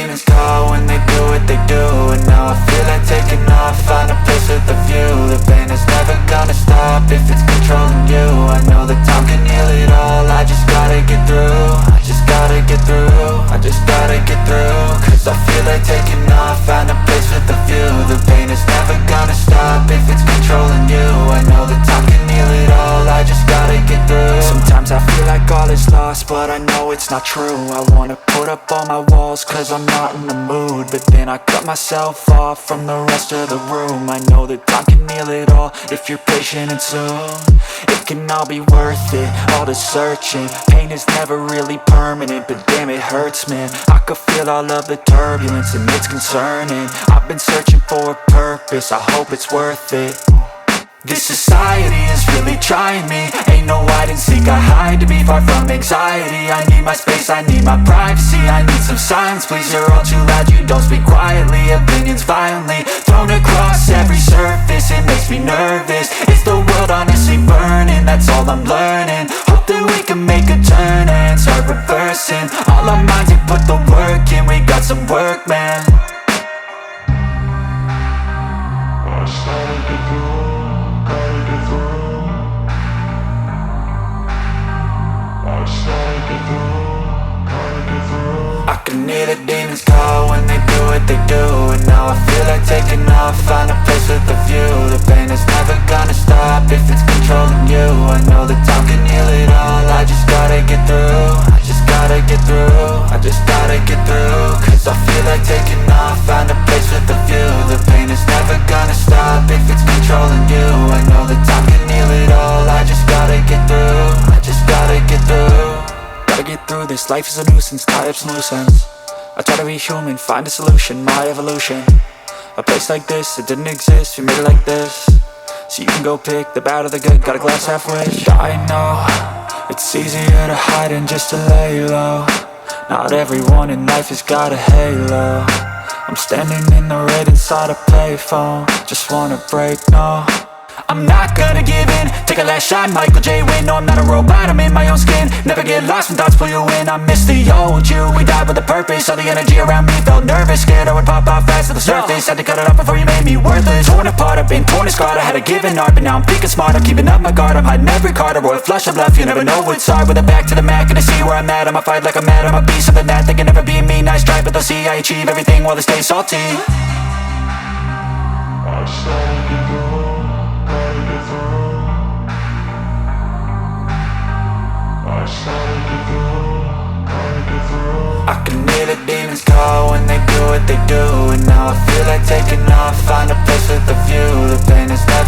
demons call when they do what they do. And now I feel like taking off, find a place with a view. The pain is never gonna stop if it's controlling you. I know that time can heal it all, I just gotta get through. I just gotta get through, I just gotta get through. Cause I feel like taking off, find a place with a view. The pain is never gonna stop if it's controlling you. I know that time can heal it all, I just gotta get through. Sometimes I feel like all is lost, but I know it's not true. I wanna put up all my walls cause I'm not in the mood, but then I cut myself off from the rest of the room. I know that time can heal it all if you're patient and soon. It can all be worth it, all the searching. Pain is never really permanent, but damn it hurts, man. I could feel all of the turbulence and it's concerning. I've been searching for a purpose, I hope it's worth it. This society is really trying me. Ain't no hide and seek, I hide to be far from anxiety. I need my space, I need my privacy. I need some silence, please, you're all too loud. You don't speak quietly, opinions violently thrown across every surface. It makes me nervous, is the world honestly burning? That's all I'm learning. Hope that we can make a turn and start reversing. All our minds, we put the work in, we got some work, man. I started to go. I can hear the demons call when they do what they do. And now I feel like taking off, find a place with a view. The pain is never gonna stop if it's controlling you. I know that time can heal it all, I just gotta get through. I just gotta get through, I just gotta get through. Cause I feel like taking off, find a place with a view. The pain is never gonna stop if it's controlling you. I know that time can heal it all, I just gotta get through. I just gotta get through. Gotta get through this, life is a nuisance, tie up some loose ends. I try to be human, find a solution, my evolution. A place like this, it didn't exist, we made it like this. So you can go pick the bad or the good, got a glass halfway. I know, it's easier to hide than just to lay low. Not everyone in life has got a halo. I'm standing in the red inside a payphone. Just wanna break, no, I'm not gonna give in. Take a last shot, Michael J. Win. No, I'm not a robot, I'm in my own skin. Never get lost when thoughts pull you in. I miss the old you, we died with a purpose. All the energy around me felt nervous, scared I would pop off fast to the surface. Had to cut it off before you made me worthless. Torn apart, I've been torn and scarred. I had a given art, but now I'm thinking smart. I'm keeping up my guard, I'm hiding every card. A royal flush of love, you never know what's hard. With a back to the mat, gonna see where I'm at. I'ma fight like I'm mad, I'ma be something that they can never be me. Nice try, but they'll see I achieve everything while they stay salty. I started to go. I can hear the